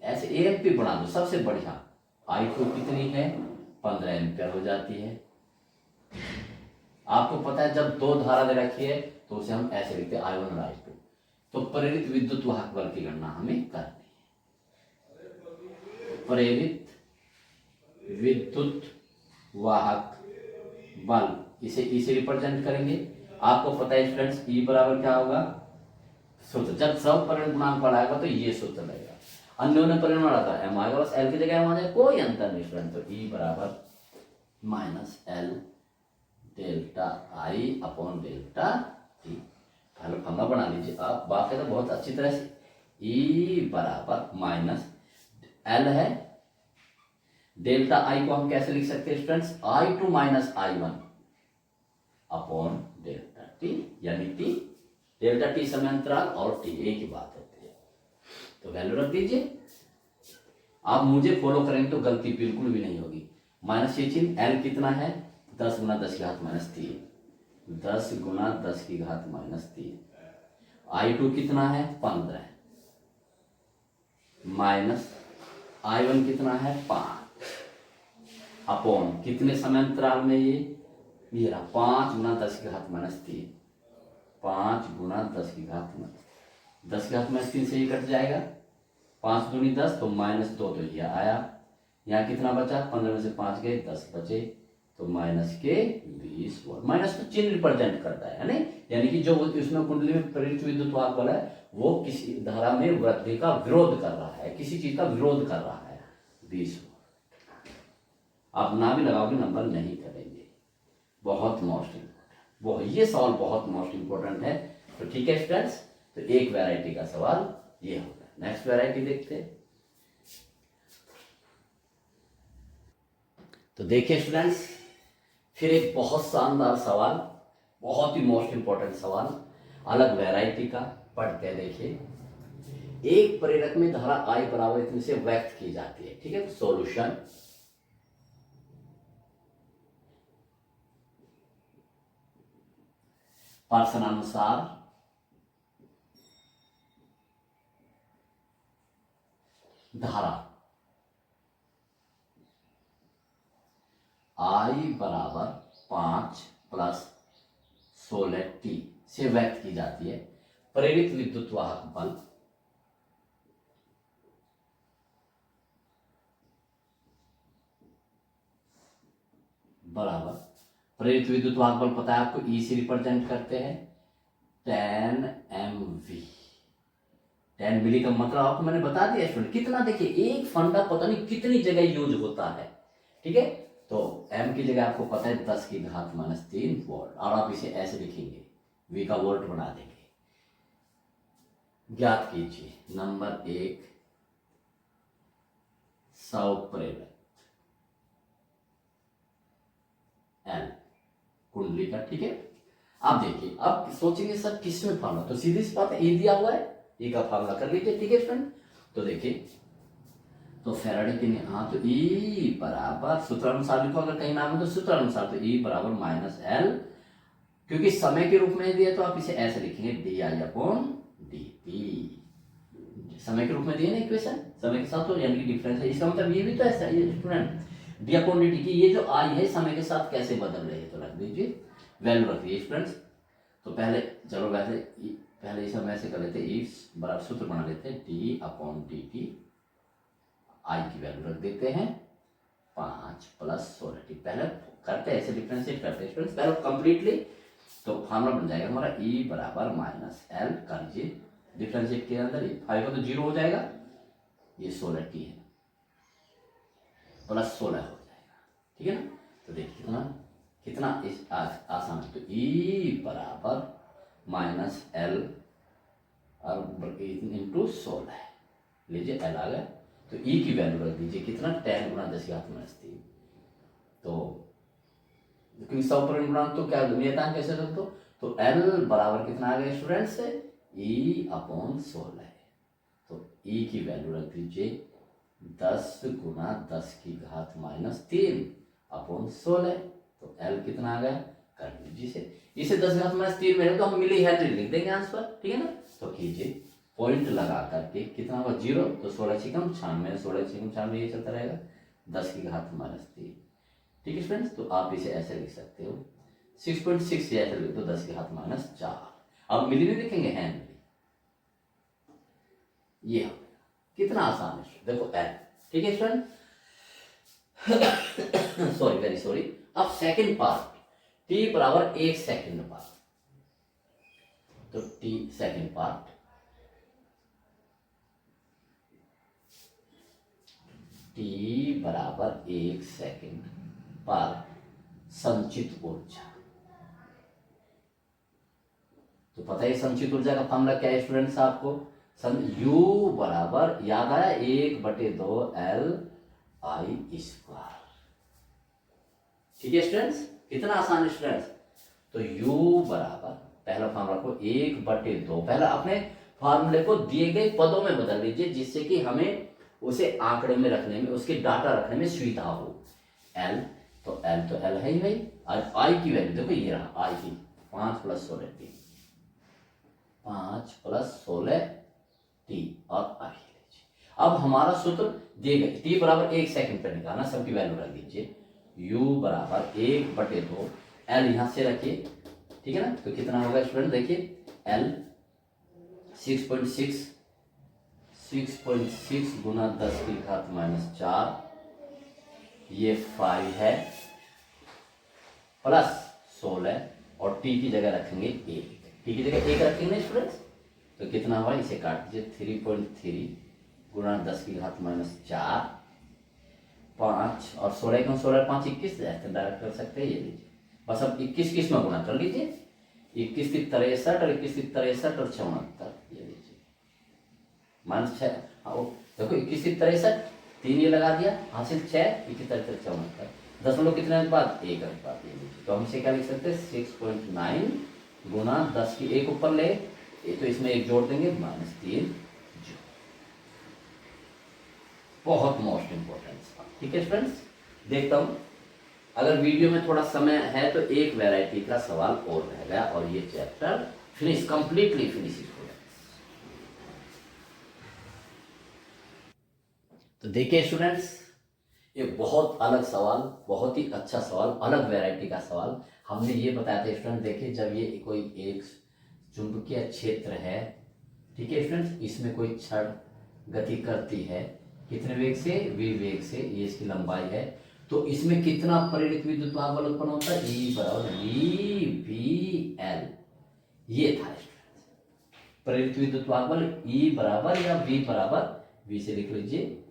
ऐसे एएमपी बना दो, सबसे बढ़िया। I2 कितनी है? 15 एम्पियर हो जाती है। आपको पता है जब दो धारा दे रखी है तो उसे हम ऐसे लिखते हैं I1 और I2। तो प्रेरित विद्युत वाहक बल की गणना हमें करनी है। प्रेरित विद्युत वाहक बल, इसे रिप्रेजेंट करेंगे। आपको पता है स्टूडेंट्स E बराबर क्या होगा? सूत्र, जब सब परिमाण गुणांक पढ़ाएगा तो ये सूत्र लगेगा। अन्योन्य परिमाण आता है M आएगा, बस L की जगह वहां जाए, कोई अंतर नहीं स्टूडेंट। तो E बराबर -L delta I upon delta T। पहले फंगा बना लीजिए आप, बात है तो बहुत अच्छी तरह से। E बराबर -L है, डेल्टा I को हम कैसे लिख सकते हैं students? I2 - I1 upon delta T, यानी T, डेल्टा T समय अंतराल और T एक ही बात होती है। तो वैल्यू रख दीजिए। आप मुझे फॉलो करेंगे तो गलती बिल्कुल भी नहीं होगी। माइनस ये चिन्ह, L कितना है? 10 गुना 10 की घात -3, 10 गुना 10 की घात -3। I2 कितना है? 15, माइनस I1 कितना है? 5, अपॉन कितने समय अंतराल में? ये रहा 5 गुना 10 की घात -3, 5 गुना 10 की घात 10 की घात -3 से ये कट जाएगा, 5 दूनी 10, तो -2 तो ये आया। यहाँ कितना बचा? 15 में से 5 गए, 10 बचे, तो -20 वोल्ट। माइनस तो चिन्ह रिप्रेजेंट करता है नहीं, यानी कि जो उसमें कुंडली में प्रेरित विद्युत वाहक बल है वो किसी धारा में वृद्धि का विरोध कर रहा है, किसी चीज का विरोध कर रहा है। 20 वोल्ट। आप ना भी लगाओगे नंबर नहीं करेंगे। बहुत मोस्ट इम्पोर्टेंट, ये सवाल बहुत मोस्ट इंपोर्टेंट है। तो ठीक है स्टूडेंट्स, तो एक वैरायटी का सवाल ये होगा। नेक्स्ट वैरायटी देखते हैं। तो देखिए स्टूडेंट्स, फिर एक बहुत शानदार सवाल, बहुत ही मोस्ट इंपॉर्टेंट सवाल, अलग वैरायटी का। पढ़ते देखिए। एक प्रेरक में धारा I बराबर इतने से व्यक्त की जाती है, ठीक है। तो सॉल्यूशन, प्रश्नानुसार धारा I बराबर 5 + 16T से व्यक्त की जाती है। प्रेरित विद्युत वाहक बल बराबर, प्रेरित विद्युत वाहक बल पता है आपको, ई से रिप्रेजेंट करते हैं 10 MV। 10 मिली का मतलब आपको मैंने बता दिया स्टूडेंट। कितना देखिए, एक फंडा पता नहीं कितनी जगह यूज होता है, ठीक है। तो m की जगह आपको पता है 10 की घात -3 वोल्ट, और आप इसे ऐसे लिखेंगे, v का वोल्ट बना देंगे। ज्ञात कीजिए नंबर 1 100 प्रेरक L कुंडली का, ठीक है। आप देखिए, आप सोचेंगे सर किसमें फार्मूला, तो सीधी सी बात है, ए दिया हुआ है, ए का फार्मूला कर लीजिए, ठीक है फ्रेंड। तो देखिए, तो फैराडे के हाँ, तो E बराबर सूत्रानुसार लिखो, अगर कहीं नाम है तो सूत्रानुसार, तो E बराबर -L, क्योंकि समय के रूप में दिया तो आप इसे ऐसे लिखेंगे di/dt। समय के रूप में दिए ना इक्वेशन, समय के साथ तो यानी कि डिफरेंस है, इसका मतलब ये भी तो ऐसा है स्टूडेंट, d/dt की ये जो I है समय के साथ कैसे बदल रही है, तो रख दीजिए, वैल्यू रख दीजिए फ्रेंड्स। तो पहले चलो वैसे पहले इसे हम ऐसे कर लेते हैं, E बराबर सूत्र बना लेते हैं d/dt, I की वैल्यू रख देते हैं 5 + 16t। पहले करते हैं ऐसे डिफरेंशिएट करते हैं स्टूडेंट्स, पहले कंप्लीटली, तो फार्मूला बन जाएगा हमारा E बराबर -L, कर लीजिए डिफरेंशिएट के अंदर 5 का तो 0 हो जाएगा, ये 16t है, +16 हो जाएगा, ठीक है ना। तो देखिए कितना इस आसान है, तो E बराबर -L और इंटू 16 लीजिए, L आ गया, तो E की वैल्यू रख दीजिए कितना, 10 × 10⁻3। तो क्योंकि 100 परिमाण तो क्या नियतांक कैसे रख दो, तो L बराबर कितना आ गया स्टूडेंट्स, E/16 है, तो E की वैल्यू रख दीजिए 10 × 10⁻3/16, तो L कितना आ गया, कर दीजिए इसे 10⁻3 में तो हम मिली हेनरी लिख देंगे आंसर, ठीक है ना। तो कीजिए पॉइंट लगा करके, कितना होगा 0, तो 16 6 96, 16 6 96 ये चलता रहेगा, 10⁻3, ठीक है फ्रेंड्स। तो आप इसे ऐसे लिख सकते हो 6.6 ऐसे लिख दो, 10⁻4। अब मिली नहीं लिखेंगे, हेनरी, ये कितना आसान है, देखो L, ठीक है स्टूडेंट। Sorry, very sorry. अब सेकंड पार्ट, t बराबर 1 सेकंड पार्ट, तो t सेकंड पार्ट, t बराबर 1 सेकंड पर संचित ऊर्जा, तो पता है संचित ऊर्जा का फॉर्मूला क्या है स्टूडेंट्स आपको, U बराबर याद आया 1/2 L/I², ठीक है स्टूडेंट्स, कितना आसान है स्टूडेंट्स। तो U बराबर पहला फॉर्मूला को 1/2, पहला अपने फॉर्मूले को दिए गए पदों में बदल लीजिए, जिससे कि हमें उसे आंकड़े में रखने में, उसके डाटा रखने में सुविधा हो। L तो L है ही भाई, और I की वैल्यू देखो ये रहा, I की 5 + 16t, 5 + 16t और I लीजिए। अब हमारा सूत्र दिए गए, t बराबर 1 सेकंड पर निकालना, सबकी वैल्यू रख दीजिए, U बराबर 1/2, L यहां से रखिए, ठीक है ना। तो कितना होगा स्टूडेंट, देखिए L 6.6 × 10⁻⁴, ये 5 है, प्लस 16, और t की जगह रखेंगे 1, t की जगह 1 रखेंगे स्टूडेंट्स, तो कितना हुआ, इसे काट दीजिए 3.3 × 10⁻⁴, 5 और 16 × 16 5 21, ऐसे डायरेक्ट कर सकते हैं, ये लीजिए। बस अब 21 किस में गुणा कर लीजिए, 21 × 63 और 21 × 63 और 74, ये लीजिए -6, हाँ देखो 21 × 63, 3 ये लगा दिया, हासिल 6, 21 × 63 74, दशमलव कितने अनुपात, 1 अनुपात, ये लीजिए। तो हम इसे क्या लिख सकते हैं, 6.9 × 10 की 1 ऊपर ले, तो इसमें 1 जोड़ देंगे, -3, बहुत मोस्ट इंपॉर्टेंट, ठीक है फ्रेंड्स। देखता हूं अगर वीडियो में थोड़ा समय है तो एक वैरायटी का सवाल और रह गया, और ये चैप्टर फिनिश, कंप्लीटली फिनिश हो गया। तो देखिए स्टूडेंट्स, ये बहुत अलग सवाल, बहुत ही अच्छा सवाल, अलग वैरायटी का सवाल हमने ये बताया था स्टूडेंट। देखिए जब ये कोई एक चुंबकीय क्षेत्र है, ठीक है स्टूडेंट्स, इसमें कोई छड़ गति करती है, कितने वेग से, v वेग से, ये इसकी लंबाई है, तो इसमें कितना प्रेरित विद्युत भाग बल उत्पन्न होता है, E बराबर VL। ये था स्टूडेंट्स प्रेरित विद्युत भाग बल, E बराबर या V बराबर, V से लिख लीजिए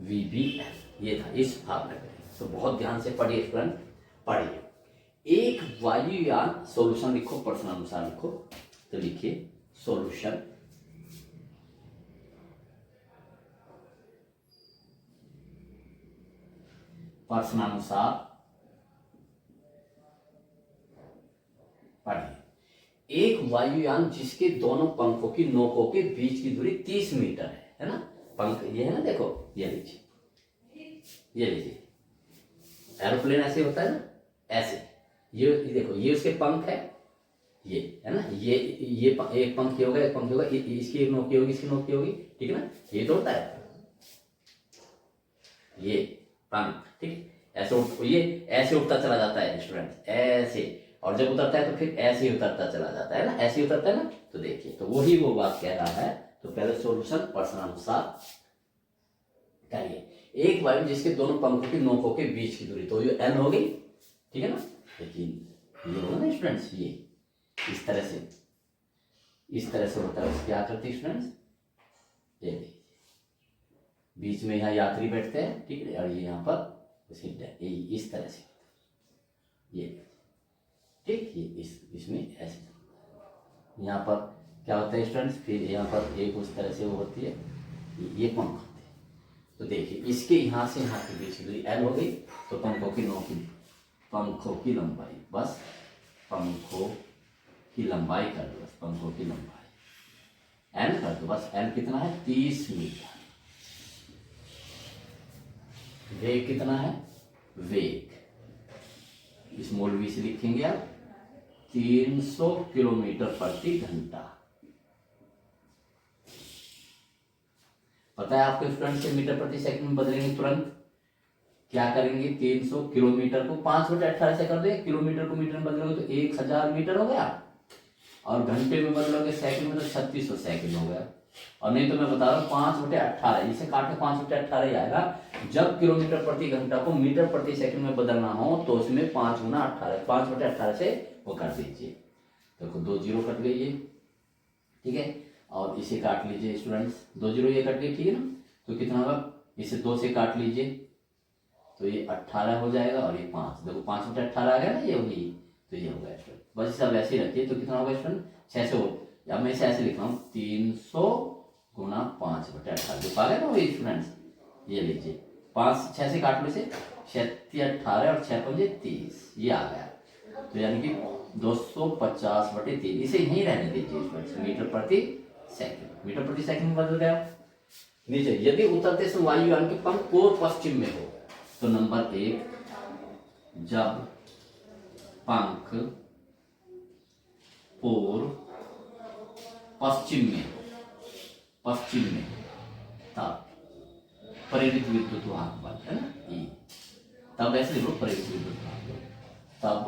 VBL, ये था इस भाग में। तो बहुत ध्यान से पढ़िए स्टूडेंट, पढ़िए। एक वायुयान, सॉल्यूशन लिखो, प्रश्नानुसार लिखो, तो लिखिए सॉल्यूशन। प्रश्नानुसार पढ़िए। एक वायुयान जिसके दोनों पंखों की नोकों के बीच की दूरी 30 मीटर है ना, पंख ये है ना, देखो ये लीजिए, ये लीजिए, एरोप्लेन ऐसे होता है ना, ऐसे, ये देखो, ये उसके पंख है, ये है ना, ये एक पंख होगा, एक पंख होगा, इसकी एक नोक होगी, इसकी नोक होगी, ठीक है ना, ये तो होता है ये पंख, ठीक, ऐसे ये ऐसे उठता चला जाता है स्टूडेंट, ऐसे, और जब उतरता है तो फिर ऐसे ही उतरता चला जाता है ना, ऐसे ही उतरता है ना। तो देखिए, तो वही वो बात कह रहा है। तो पहले सॉल्यूशन प्रश्नानुसार करिए। एक वायु जिसके दोनों पंखों की नोकों के बीच की दूरी, तो ये N हो गई, ठीक है ना, लेकिन ये होगा ना स्टूडेंट्स, ये इस तरह से होता है। क्या करते हैं स्टूडेंट्स, ये देखिए, बीच में यहाँ यात्री बैठते हैं, ठीक है, और ये यहाँ पर इस तरह से, ये ठीक, ये इसमें ऐसे, यहाँ पर क्या होता है स्टूडेंट्स, फिर यहाँ पर एक उस तरह से वो होती है, ये पंख होते हैं। तो देखिए, इसके यहाँ से यहाँ के बीच की दूरी L हो गई, तो पंखों की लंबाई, बस पंखों की लंबाई कर दो, बस पंखों की लंबाई N कर दो, बस N कितना है, 30 मीटर। वेग कितना है, वेग स्मॉल v से लिखेंगे आप 300 किलोमीटर प्रति घंटा। पता है आपके स्टूडेंट से मीटर प्रति सेकंड में बदलेंगे तुरंत, क्या करेंगे, 300 किलोमीटर को 5/18 से कर दे, किलोमीटर को मीटर में बदलोगे तो 1000 मीटर हो गया, और घंटे में बदलोगे सेकंड में तो 3600 सेकंड हो गया। और नहीं तो मैं बता रहा हूँ 5/18, इसे काट के 5/18 ही आएगा। जब किलोमीटर प्रति घंटा को मीटर प्रति सेकंड में बदलना हो तो उसमें 5 गुना 18, 5/18 से वो कर दीजिए। देखो 2 जीरो कट गई ये, ठीक है, और इसे काट लीजिए स्टूडेंट्स, 2 जीरो ये कट गई, ठीक है ना, तो कितना होगा, इसे 2 से काट लीजिए तो ये 18 हो जाएगा, और ये 5, देखो 5/18 आ गया ना, ये होगी, तो ये हो गया स्टूडेंट। बस सब ऐसे ही रखिए, तो कितना होगा स्टूडेंट, 600, या मैं इसे ऐसे लिख रहा हूँ 300 गुना 5/18, जो पा गए ना वही स्टूडेंट्स, ये लीजिए 5 6 से काट लो, इसे 6 18 और 6 5 30, ये आ गया, तो यानी कि 250/3, इसे यहीं रहने दीजिए स्टूडेंट्स, मीटर प्रति सेकंड बदल गया। नीचे, यदि उतरते समय वायुयान के पंख पूर्व पश्चिम में हो, तो नंबर 1, जब पंख पूर्व पश्चिम में तब प्रेरित विद्युत वाहक बल, है ना, E, तब ऐसे लिखो प्रेरित विद्युत वाहक बल, तब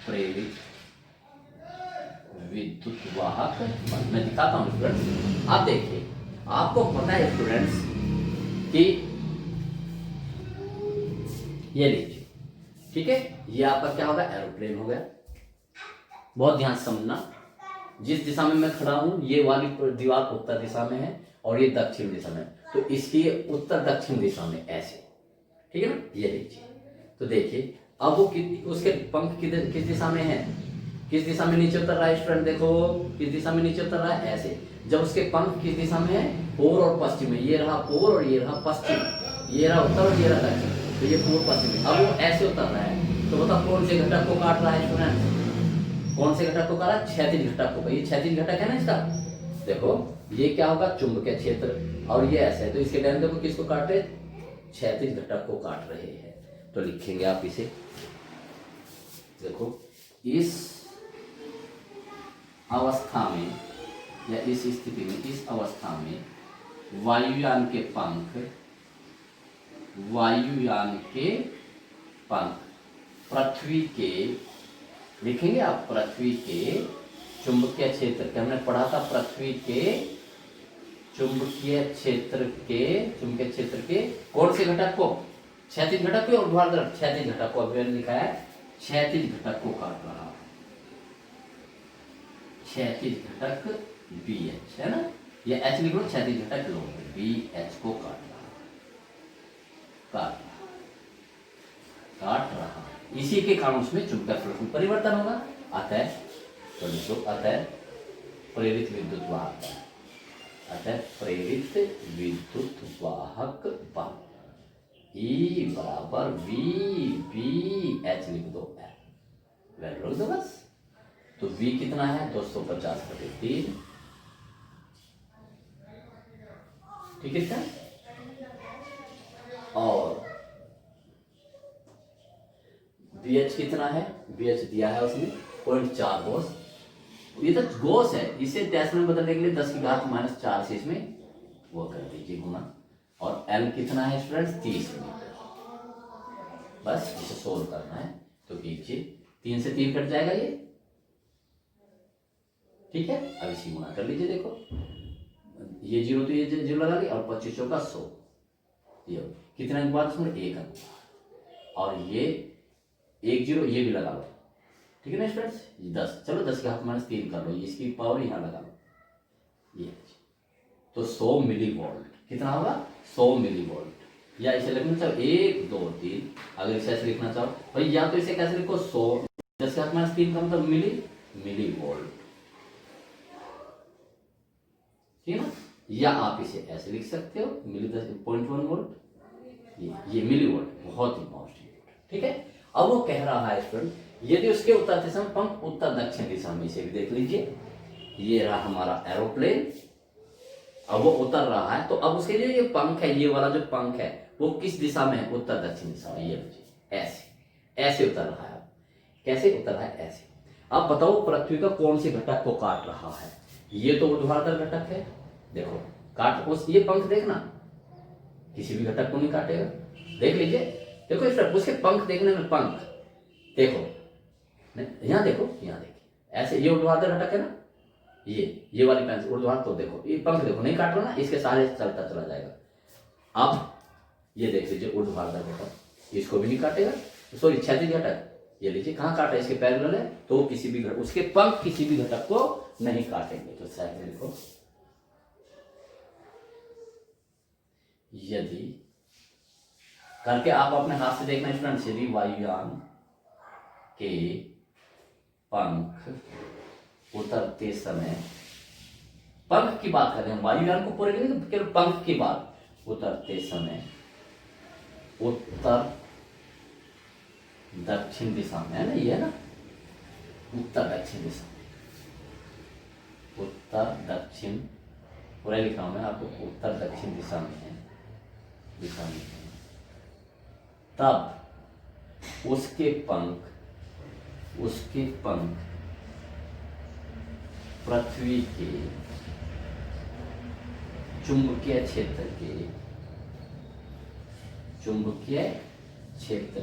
प्रेरित विद्युत वाहक बल। मैं दिखाता हूँ स्टूडेंट्स, आप देखिए, आपको पता है स्टूडेंट्स कि ये लीजिए, ठीक है, ये आपका क्या होगा, एरोप्लेन हो गया। बहुत ध्यान से समझना, जिस दिशा में मैं खड़ा हूं, ये वाली दीवार उत्तर दिशा में है और ये दक्षिण दिशा में, तो इसकी उत्तर दक्षिण दिशा में ऐसे, ठीक है ना, ये लीजिए। तो देखिए, अब वो उसके पंख किस दिशा में है, किस दिशा में नीचे उतर रहा है स्टूडेंट, देखो किस दिशा में नीचे उतर रहा है, ऐसे। जब उसके पंख किस दिशा में है, पूर्व और पश्चिम में, ये रहा पूर्व और ये रहा पश्चिम, ये रहा उत्तर और ये रहा दक्षिण, तो ये पूर्व पश्चिम। अब वो ऐसे उतर रहा है, तो बताओ कौन से घटक को काट रहा है स्टूडेंट, कौन से घटक को काटा, क्षैतिज घटक को। ये क्षैतिज घटक है ना इसका, देखो ये क्या होगा, चुंबकीय क्षेत्र, और ये ऐसे है, तो इसके टाइम देखो किसको काट रहे, क्षैतिज घटक को काट रहे हैं। तो लिखेंगे आप इसे, देखो इस अवस्था में या इस स्थिति में, इस अवस्था में वायुयान के पंख पृथ्वी के, लिखेंगे आप, पृथ्वी के चुंबकीय क्षेत्र के, हमने पढ़ा था पृथ्वी के चुंबकीय क्षेत्र के कौन से घटक को, क्षैतिज घटक को और ऊर्ध्वाधर क्षैतिज घटक को, अभी मैंने लिखा है क्षैतिज घटक को काट रहा है, क्षैतिज घटक BH है ना, या H लिख लो, क्षैतिज घटक लो, BH को काट रहा, इसी के कारण उसमें चुंबकीय फ्लक्स में परिवर्तन होगा। अतः तो लिखो, अतः प्रेरित विद्युत वाहक, अतः प्रेरित विद्युत वाहक बल E बराबर VBH लिख दो, वैल्यू लिख दो बस। तो V कितना है 250/3, ठीक है सर। और BH कितना है, BH दिया है उसमें 0.4 गोस, ये तो गोस है, इसे डेसिमल बदलने के लिए 10⁻⁴ से इसमें वो कर दीजिए गुना। और L कितना है स्टूडेंट्स 30 मीटर, बस इसे सोल्व करना है। तो कीजिए 3 से 3 कट जाएगा ये, ठीक है। अब इसी गुना कर लीजिए, देखो ये 0 तो ये 0 लगा ली, और 25 चौका 100, ये कितना अंक बाद उसमें 1 अंक, और ये 1 0 ये भी लगा लो, ठीक है ना स्टूडेंट्स। 10, चलो 10⁻³ कर लो, इसकी पावर यहाँ लगा लो, ये तो 100 मिलीवोल्ट कितना होगा 100 मिलीवोल्ट। या इसे लिखना चाहो 1 2 3, अगर इसे ऐसे लिखना चाहो भाई, या तो इसे कैसे लिखो 100 10⁻³ का मतलब मिलीवोल्ट, ठीक है ना। या आप इसे ऐसे लिख सकते हो मिली 10.1 वोल्ट, ये मिलीवोल्ट, बहुत इंपॉर्टेंट, ठीक है। अब वो कह रहा है स्टूडेंट, यदि उसके उत्तर दिशा में पंख उत्तर दक्षिण दिशा में, इसे भी देख लीजिए, ये रहा हमारा एरोप्लेन, अब वो उतर रहा है, तो अब उसके लिए ये पंख है, ये वाला जो पंख है वो किस दिशा में है, उत्तर दक्षिण दिशा में, ये ऐसे ऐसे उतर रहा है। कैसे उतर रहा है, ऐसे। अब बताओ पृथ्वी का कौन से घटक को काट रहा है, ये तो ऊर्ध्वाधर घटक है, देखो काट उस, ये पंख देखना किसी भी घटक को नहीं काटेगा, देख लीजिए, देखो इस उसके पंख देखने में, पंख देखो यहाँ देखो, यहाँ देखिए ऐसे, ये ऊर्ध्वाधर घटक है ना, ये वाली पेंसिल ऊर्ध्वाधर, तो देखो ये पंख देखो नहीं काट रहा ना, इसके सारे चलता चला जाएगा। अब ये देख लीजिए ऊर्ध्वाधर घटक, इसको भी नहीं काटेगा, सॉरी क्षैतिज घटक, ये लीजिए कहाँ काटा है, इसके पैरेलल है, तो किसी भी घटक, उसके पंख किसी भी घटक को नहीं काटेंगे। तो साइड में देखो, यदि करके आप अपने हाथ से देखना स्टूडेंट, यदि वायुयान के पंख उतरते समय, पंख की बात कर रहे हैं, वायुयान को पूरे नहीं तो केवल पंख की बात, उतरते समय उत्तर दक्षिण दिशा में है ना, ये है ना उत्तर दक्षिण दिशा, उत्तर दक्षिण पूरा लिखा हूं मैं आपको, उत्तर दक्षिण दिशा में है, तब उसके पंख पृथ्वी के चुंबकीय क्षेत्र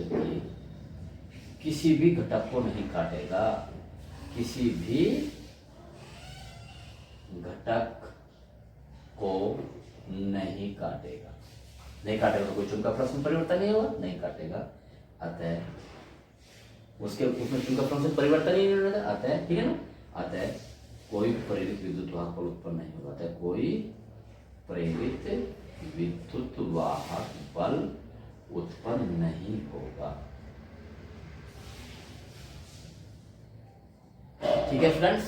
के किसी भी घटक को नहीं काटेगा, किसी भी घटक को नहीं काटेगा, नहीं काटेगा तो कोई चुंबकीय फ्लक्स में परिवर्तन नहीं होगा, नहीं काटेगा, अतः उसमें चुंबकीय फ्लक्स में परिवर्तन ही नहीं होगा, अतः ठीक है ना, अतः कोई प्रेरित विद्युत वाहक बल उत्पन्न नहीं होगा, अतः कोई प्रेरित विद्युत वाहक बल उत्पन्न नहीं होगा। ठीक है स्टूडेंट्स,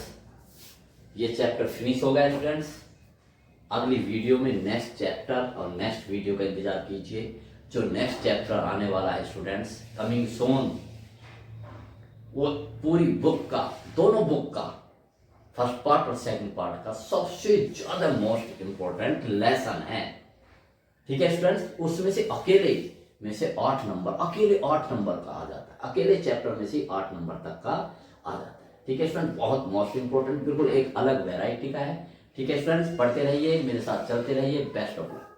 ये चैप्टर फिनिश हो गया स्टूडेंट्स। अगली वीडियो में नेक्स्ट चैप्टर और नेक्स्ट वीडियो का इंतजार कीजिए, जो नेक्स्ट चैप्टर आने वाला है स्टूडेंट्स, कमिंग सोन, वो पूरी बुक का, दोनों बुक का फर्स्ट पार्ट और सेकंड पार्ट का सबसे ज्यादा मोस्ट इंपॉर्टेंट लेसन है। ठीक है स्टूडेंट्स, उसमें से अकेले में से 8 नंबर, अकेले 8 नंबर का आ जाता है, अकेले चैप्टर में से 8 नंबर तक का आ जाता है। ठीक है स्टूडेंट, बहुत मोस्ट इंपॉर्टेंट, बिल्कुल एक अलग वेराइटी का है। ठीक है स्टूडेंट्स, पढ़ते रहिए, मेरे साथ चलते रहिए, बेस्ट ऑफ लक।